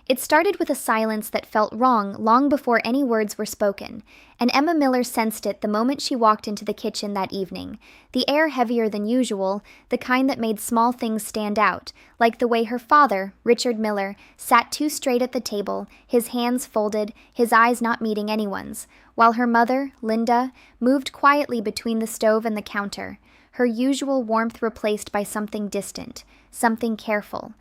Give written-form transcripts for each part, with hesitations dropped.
It started with a silence that felt wrong long before any words were spoken, and Emma Miller sensed it the moment she walked into the kitchen that evening. The air heavier than usual, the kind that made small things stand out, like the way her father, Richard Miller, sat too straight at the table, his hands folded, his eyes not meeting anyone's, while her mother, Linda, moved quietly between the stove and the counter, her usual warmth replaced by something distant, something careful.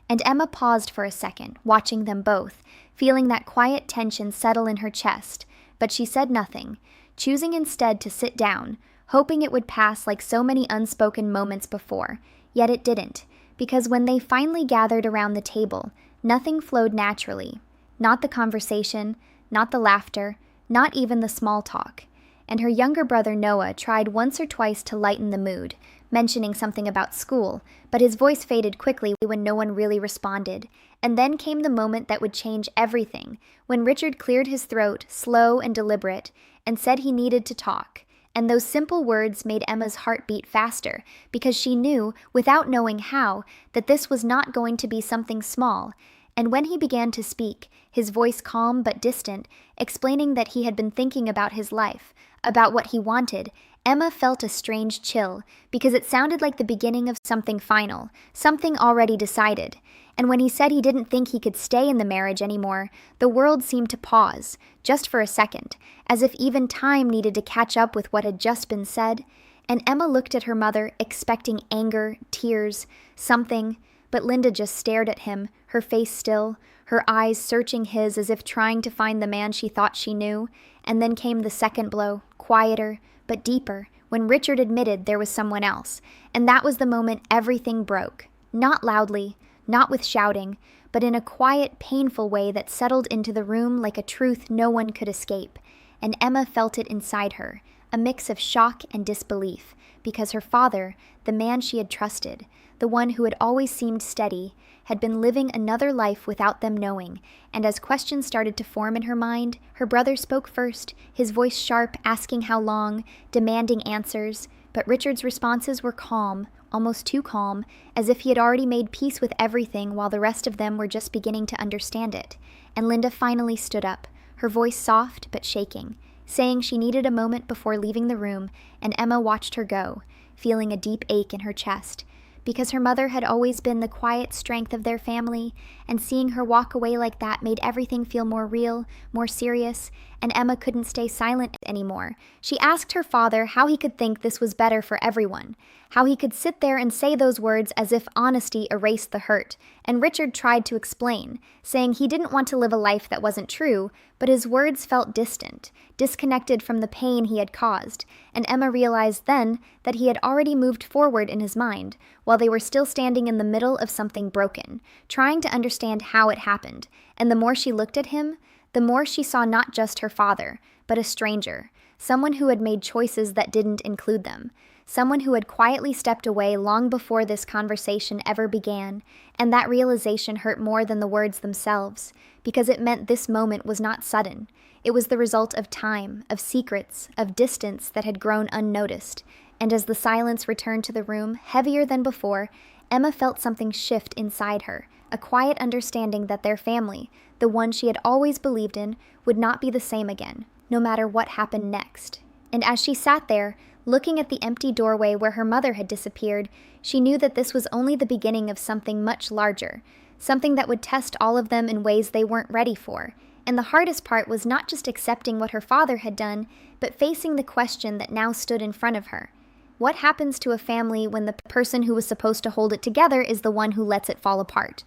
And Emma paused for a second, watching them both, feeling that quiet tension settle in her chest, but she said nothing, choosing instead to sit down, hoping it would pass like so many unspoken moments before. Yet it didn't, because when they finally gathered around the table, nothing flowed naturally. Not the conversation, not the laughter, not even the small talk. And her younger brother Noah tried once or twice to lighten the mood, mentioning something about school, but his voice faded quickly when no one really responded. And then came the moment that would change everything, when Richard cleared his throat, slow and deliberate, and said he needed to talk. And those simple words made Emma's heart beat faster, because she knew, without knowing how, that this was not going to be something small. And when he began to speak, his voice calm but distant, explaining that he had been thinking about his life, about what he wanted, Emma felt a strange chill, because it sounded like the beginning of something final, something already decided. And when he said he didn't think he could stay in the marriage anymore, the world seemed to pause, just for a second, as if even time needed to catch up with what had just been said. And Emma looked at her mother, expecting anger, tears, something, but Linda just stared at him, her face still, her eyes searching his as if trying to find the man she thought she knew. And then came the second blow, quieter, but deeper, when Richard admitted there was someone else, and that was the moment everything broke. Not loudly, not with shouting, but in a quiet, painful way that settled into the room like a truth no one could escape. And Emma felt it inside her, a mix of shock and disbelief, because her father, the man she had trusted, the one who had always seemed steady, had been living another life without them knowing. And as questions started to form in her mind, her brother spoke first, his voice sharp, asking how long, demanding answers. But Richard's responses were calm, almost too calm, as if he had already made peace with everything while the rest of them were just beginning to understand it. And Linda finally stood up, her voice soft but shaking, saying she needed a moment before leaving the room, and Emma watched her go, feeling a deep ache in her chest, because her mother had always been the quiet strength of their family, and seeing her walk away like that made everything feel more real, more serious, and Emma couldn't stay silent anymore. She asked her father how he could think this was better for everyone, how he could sit there and say those words as if honesty erased the hurt, and Richard tried to explain, saying he didn't want to live a life that wasn't true, but his words felt distant, disconnected from the pain he had caused, and Emma realized then that he had already moved forward in his mind, while they were still standing in the middle of something broken, trying to understand how it happened. And the more she looked at him, the more she saw not just her father, but a stranger, someone who had made choices that didn't include them, someone who had quietly stepped away long before this conversation ever began. And that realization hurt more than the words themselves, because it meant this moment was not sudden. It was the result of time, of secrets, of distance that had grown unnoticed. And as the silence returned to the room, heavier than before, Emma felt something shift inside her, a quiet understanding that their family, the one she had always believed in, would not be the same again, no matter what happened next. And as she sat there, looking at the empty doorway where her mother had disappeared, she knew that this was only the beginning of something much larger, something that would test all of them in ways they weren't ready for. And the hardest part was not just accepting what her father had done, but facing the question that now stood in front of her. What happens to a family when the person who was supposed to hold it together is the one who lets it fall apart?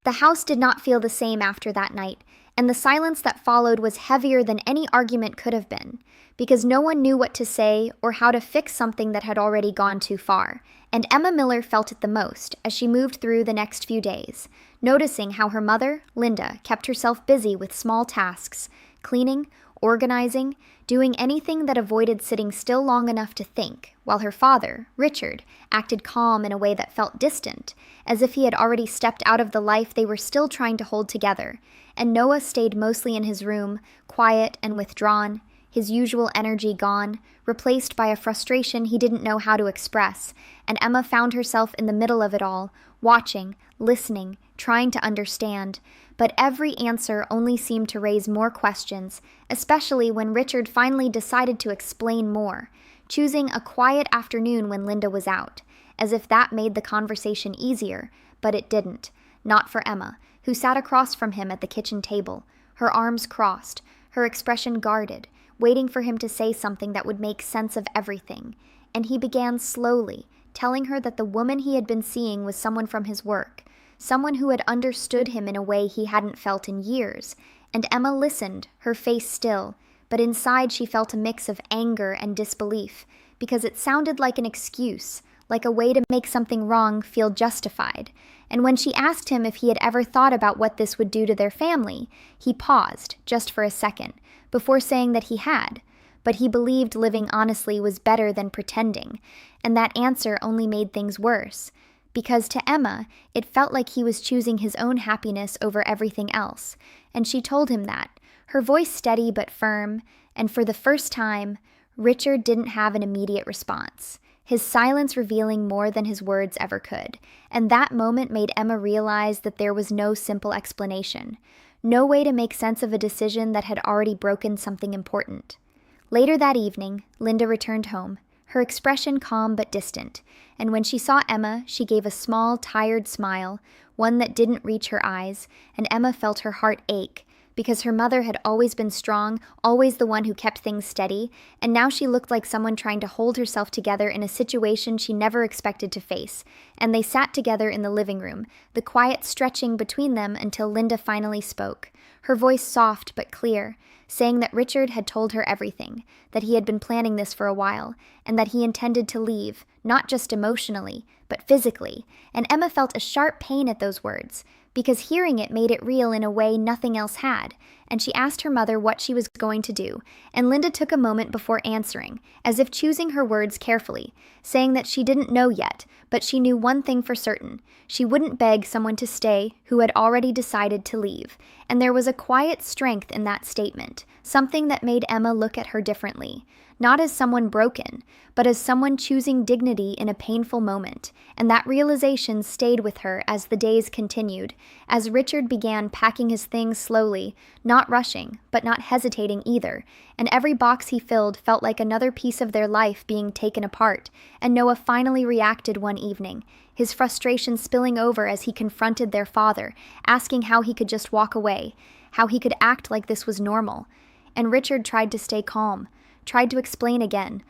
The house did not feel the same after that night, and the silence that followed was heavier than any argument could have been, because no one knew what to say or how to fix something that had already gone too far. And Emma Miller felt it the most as she moved through the next few days, noticing how her mother, Linda, kept herself busy with small tasks, cleaning, organizing, doing anything that avoided sitting still long enough to think, while her father, Richard, acted calm in a way that felt distant, as if he had already stepped out of the life they were still trying to hold together. And Noah stayed mostly in his room, quiet and withdrawn, his usual energy gone, replaced by a frustration he didn't know how to express. And Emma found herself in the middle of it all, watching, listening, trying to understand, but every answer only seemed to raise more questions, especially when Richard finally decided to explain more, choosing a quiet afternoon when Linda was out, as if that made the conversation easier, but it didn't, not for Emma, who sat across from him at the kitchen table, her arms crossed, her expression guarded, waiting for him to say something that would make sense of everything, and he began slowly, telling her that the woman he had been seeing was someone from his work, someone who had understood him in a way he hadn't felt in years, and Emma listened, her face still, but inside she felt a mix of anger and disbelief, because it sounded like an excuse, like a way to make something wrong feel justified, and when she asked him if he had ever thought about what this would do to their family, he paused, just for a second, before saying that he had, but he believed living honestly was better than pretending, and that answer only made things worse, because to Emma, it felt like he was choosing his own happiness over everything else, and she told him that, her voice steady but firm, and for the first time, Richard didn't have an immediate response, his silence revealing more than his words ever could, and that moment made Emma realize that there was no simple explanation, no way to make sense of a decision that had already broken something important. Later that evening, Linda returned home, her expression calm but distant, and when she saw Emma, she gave a small, tired smile, one that didn't reach her eyes, and Emma felt her heart ache, because her mother had always been strong, always the one who kept things steady, and now she looked like someone trying to hold herself together in a situation she never expected to face, and they sat together in the living room, the quiet stretching between them until Linda finally spoke, her voice soft but clear, saying that Richard had told her everything, that he had been planning this for a while, and that he intended to leave, not just emotionally, but physically, and Emma felt a sharp pain at those words, because hearing it made it real in a way nothing else had, and she asked her mother what she was going to do, and Linda took a moment before answering, as if choosing her words carefully, saying that she didn't know yet, but she knew one thing for certain. She wouldn't beg someone to stay who had already decided to leave, and there was a quiet strength in that statement, something that made Emma look at her differently, not as someone broken, but as someone choosing dignity in a painful moment, and that realization stayed with her as the days continued, as Richard began packing his things slowly, not rushing, but not hesitating either, and every box he filled felt like another piece of their life being taken apart, and Noah finally reacted one evening, his frustration spilling over as he confronted their father, asking how he could just walk away, how he could act like this was normal, and Richard tried to stay calm, tried to explain again,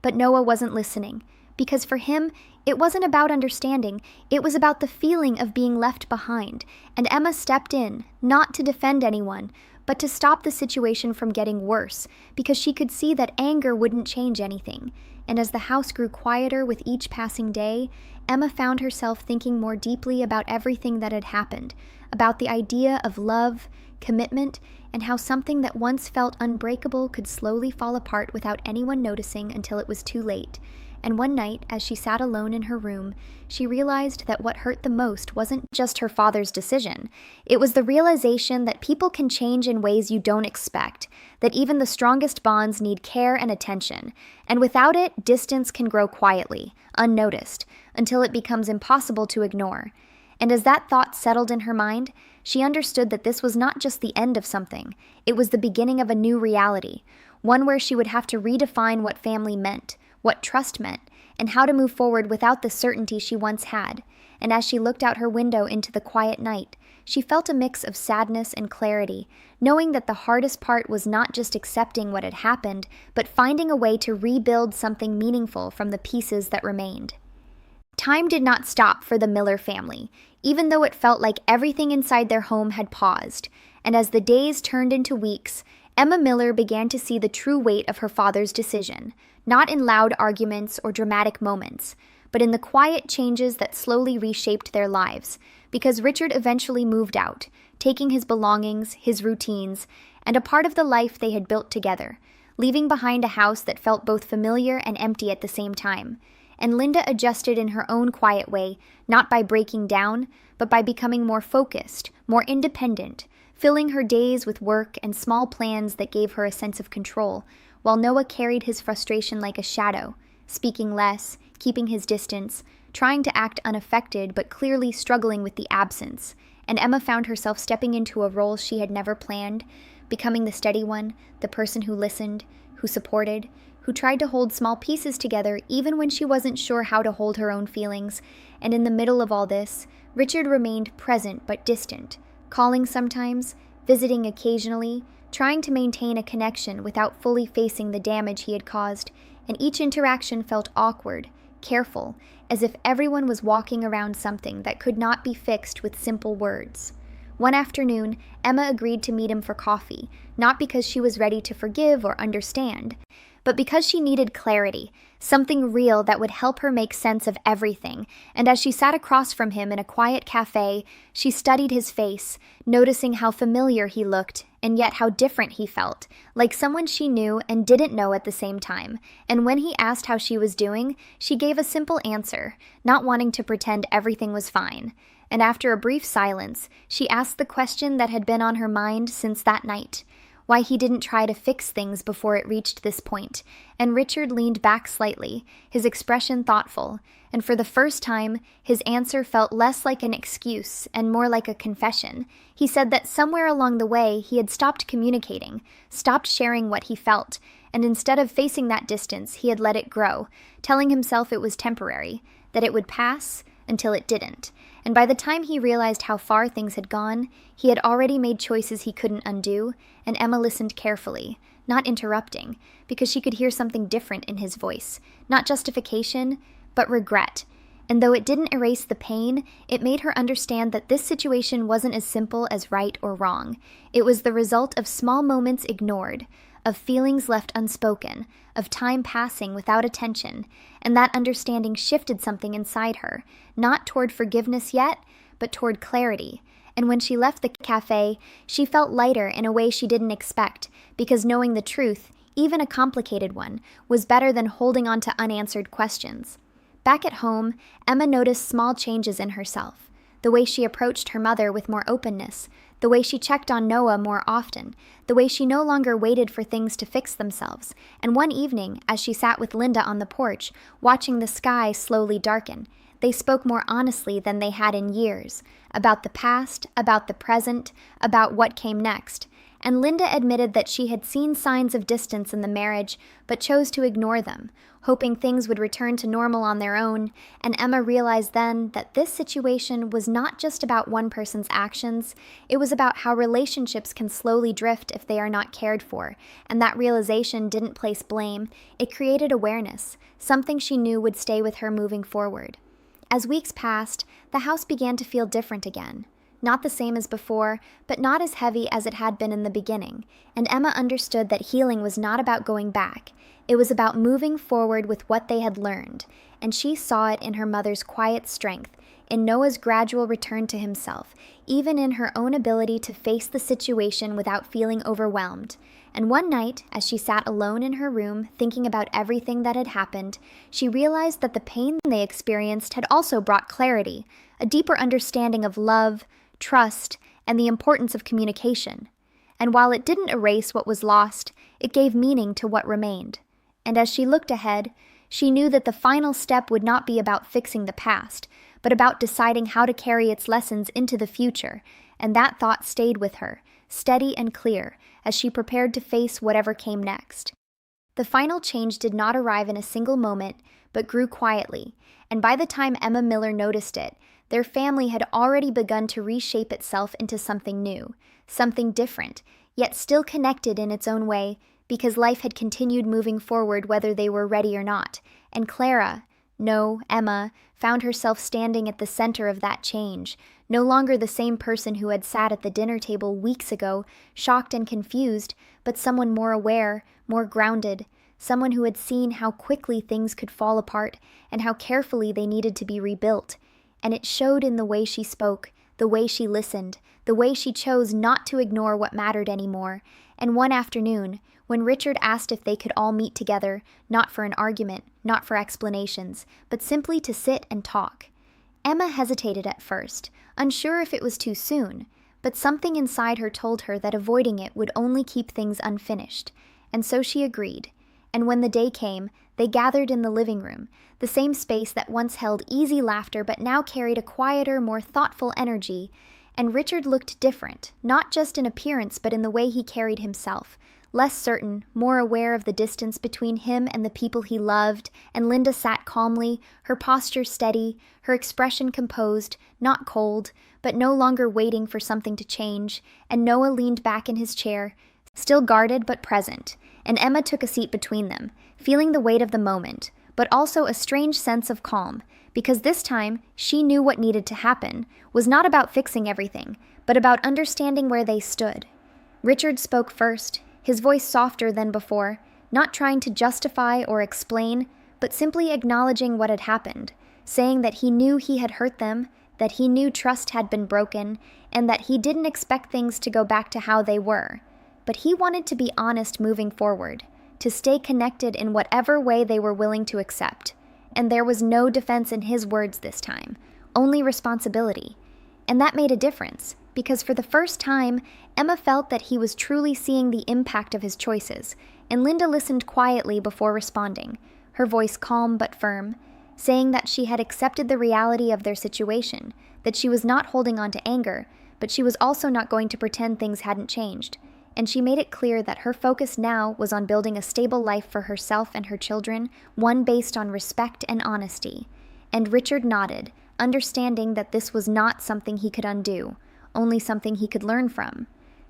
but Noah wasn't listening, because for him, it wasn't about understanding, it was about the feeling of being left behind, and Emma stepped in, not to defend anyone, but to stop the situation from getting worse, because she could see that anger wouldn't change anything, and as the house grew quieter with each passing day, Emma found herself thinking more deeply about everything that had happened, about the idea of love, commitment, and how something that once felt unbreakable could slowly fall apart without anyone noticing until it was too late. And one night, as she sat alone in her room, she realized that what hurt the most wasn't just her father's decision. It was the realization that people can change in ways you don't expect, that even the strongest bonds need care and attention, and without it, distance can grow quietly, unnoticed, until it becomes impossible to ignore. And as that thought settled in her mind, she understood that this was not just the end of something, it was the beginning of a new reality, one where she would have to redefine what family meant, what trust meant, and how to move forward without the certainty she once had. And as she looked out her window into the quiet night, she felt a mix of sadness and clarity, knowing that the hardest part was not just accepting what had happened, but finding a way to rebuild something meaningful from the pieces that remained. Time did not stop for the Miller family, even though it felt like everything inside their home had paused, and as the days turned into weeks, Emma Miller began to see the true weight of her father's decision, not in loud arguments or dramatic moments, but in the quiet changes that slowly reshaped their lives, because Richard eventually moved out, taking his belongings, his routines, and a part of the life they had built together, leaving behind a house that felt both familiar and empty at the same time. And Linda adjusted in her own quiet way, not by breaking down, but by becoming more focused, more independent, filling her days with work and small plans that gave her a sense of control, while Noah carried his frustration like a shadow, speaking less, keeping his distance, trying to act unaffected but clearly struggling with the absence, and Emma found herself stepping into a role she had never planned, becoming the steady one, the person who listened, who supported, who tried to hold small pieces together even when she wasn't sure how to hold her own feelings. And in the middle of all this, Richard remained present but distant, calling sometimes, visiting occasionally, trying to maintain a connection without fully facing the damage he had caused, and each interaction felt awkward, careful, as if everyone was walking around something that could not be fixed with simple words. One afternoon, Emma agreed to meet him for coffee, not because she was ready to forgive or understand, but because she needed clarity, something real that would help her make sense of everything. And as she sat across from him in a quiet cafe, she studied his face, noticing how familiar he looked, and yet how different he felt, like someone she knew and didn't know at the same time. And when he asked how she was doing, she gave a simple answer, not wanting to pretend everything was fine. And after a brief silence, she asked the question that had been on her mind since that night: why he didn't try to fix things before it reached this point. And Richard leaned back slightly, his expression thoughtful, and for the first time, his answer felt less like an excuse and more like a confession. He said that somewhere along the way, he had stopped communicating, stopped sharing what he felt, and instead of facing that distance, he had let it grow, telling himself it was temporary, that it would pass until it didn't. And by the time he realized how far things had gone, he had already made choices he couldn't undo, and Emma listened carefully, not interrupting, because she could hear something different in his voice, not justification, but regret. And though it didn't erase the pain, it made her understand that this situation wasn't as simple as right or wrong. It was the result of small moments ignored, of feelings left unspoken, of time passing without attention, and that understanding shifted something inside her, not toward forgiveness yet, but toward clarity. And when she left the cafe, she felt lighter in a way she didn't expect, because knowing the truth, even a complicated one, was better than holding on to unanswered questions. Back at home, Emma noticed small changes in herself. The way she approached her mother with more openness, the way she checked on Noah more often, the way she no longer waited for things to fix themselves. And one evening, as she sat with Linda on the porch, watching the sky slowly darken, they spoke more honestly than they had in years, about the past, about the present, about what came next. And Linda admitted that she had seen signs of distance in the marriage, but chose to ignore them, hoping things would return to normal on their own. And Emma realized then that this situation was not just about one person's actions, it was about how relationships can slowly drift if they are not cared for. And that realization didn't place blame, it created awareness, something she knew would stay with her moving forward. As weeks passed, the house began to feel different again. Not the same as before, but not as heavy as it had been in the beginning, and Emma understood that healing was not about going back. It was about moving forward with what they had learned, and she saw it in her mother's quiet strength, in Noah's gradual return to himself, even in her own ability to face the situation without feeling overwhelmed. And one night, as she sat alone in her room thinking about everything that had happened, she realized that the pain they experienced had also brought clarity, a deeper understanding of love, trust, and the importance of communication. And while it didn't erase what was lost, it gave meaning to what remained. And as she looked ahead, she knew that the final step would not be about fixing the past, but about deciding how to carry its lessons into the future, and that thought stayed with her, steady and clear, as she prepared to face whatever came next. The final change did not arrive in a single moment, but grew quietly, and by the time Emma Miller noticed it, their family had already begun to reshape itself into something new, something different, yet still connected in its own way, because life had continued moving forward whether they were ready or not. And Emma, found herself standing at the center of that change, no longer the same person who had sat at the dinner table weeks ago, shocked and confused, but someone more aware, more grounded, someone who had seen how quickly things could fall apart and how carefully they needed to be rebuilt. And it showed in the way she spoke, the way she listened, the way she chose not to ignore what mattered anymore. And one afternoon, when Richard asked if they could all meet together, not for an argument, not for explanations, but simply to sit and talk, Emma hesitated at first, unsure if it was too soon, but something inside her told her that avoiding it would only keep things unfinished. And so she agreed. and when the day came, they gathered in the living room, the same space that once held easy laughter but now carried a quieter, more thoughtful energy. And Richard looked different, not just in appearance but in the way he carried himself. Less certain, more aware of the distance between him and the people he loved, and Linda sat calmly, her posture steady, her expression composed, not cold, but no longer waiting for something to change, and Noah leaned back in his chair, still guarded but present, and Emma took a seat between them, feeling the weight of the moment, but also a strange sense of calm, because this time she knew what needed to happen was not about fixing everything, but about understanding where they stood. Richard spoke first, his voice softer than before, not trying to justify or explain, but simply acknowledging what had happened, saying that he knew he had hurt them, that he knew trust had been broken, and that he didn't expect things to go back to how they were. But he wanted to be honest moving forward, to stay connected in whatever way they were willing to accept. And there was no defense in his words this time, only responsibility. And that made a difference, because for the first time, Emma felt that he was truly seeing the impact of his choices, and Linda listened quietly before responding, her voice calm but firm, saying that she had accepted the reality of their situation, that she was not holding on to anger, but she was also not going to pretend things hadn't changed. And she made it clear that her focus now was on building a stable life for herself and her children, one based on respect and honesty. And Richard nodded, understanding that this was not something he could undo, only something he could learn from.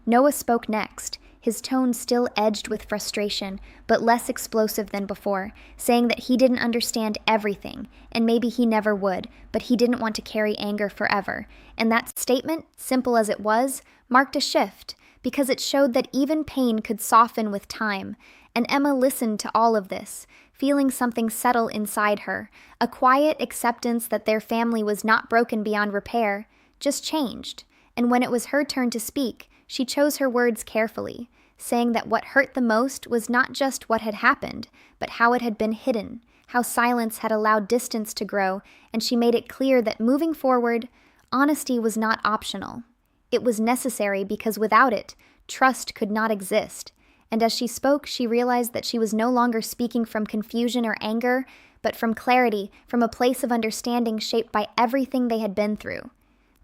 Noah spoke next, his tone still edged with frustration, but less explosive than before, saying that he didn't understand everything, and maybe he never would, but he didn't want to carry anger forever. And that statement, simple as it was, marked a shift, because it showed that even pain could soften with time. And Emma listened to all of this, feeling something settle inside her, a quiet acceptance that their family was not broken beyond repair, just changed. And when it was her turn to speak, she chose her words carefully, saying that what hurt the most was not just what had happened, but how it had been hidden, how silence had allowed distance to grow, and she made it clear that moving forward, honesty was not optional. It was necessary because without it, trust could not exist. And as she spoke, she realized that she was no longer speaking from confusion or anger, but from clarity, from a place of understanding shaped by everything they had been through.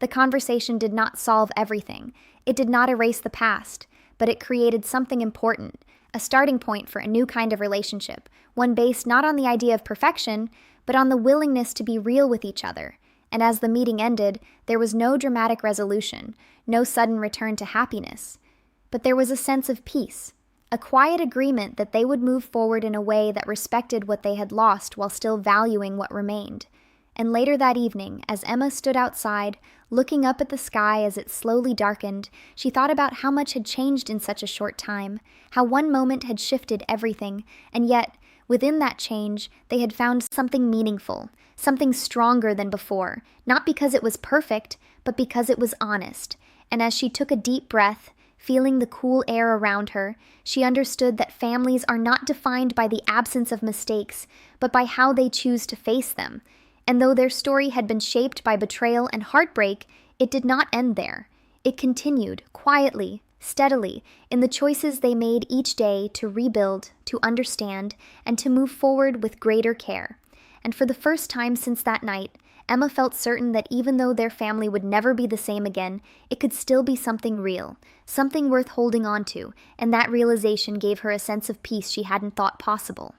The conversation did not solve everything. It did not erase the past, but it created something important, a starting point for a new kind of relationship, one based not on the idea of perfection, but on the willingness to be real with each other. And as the meeting ended, there was no dramatic resolution, no sudden return to happiness. But there was a sense of peace, a quiet agreement that they would move forward in a way that respected what they had lost while still valuing what remained. And later that evening, as Emma stood outside, looking up at the sky as it slowly darkened, she thought about how much had changed in such a short time, how one moment had shifted everything, and yet, within that change, they had found something meaningful, something stronger than before, not because it was perfect, but because it was honest. And as she took a deep breath, feeling the cool air around her, she understood that families are not defined by the absence of mistakes, but by how they choose to face them. And though their story had been shaped by betrayal and heartbreak, it did not end there. It continued, quietly, steadily, in the choices they made each day to rebuild, to understand, and to move forward with greater care. And for the first time since that night, Emma felt certain that even though their family would never be the same again, it could still be something real, something worth holding on to, and that realization gave her a sense of peace she hadn't thought possible.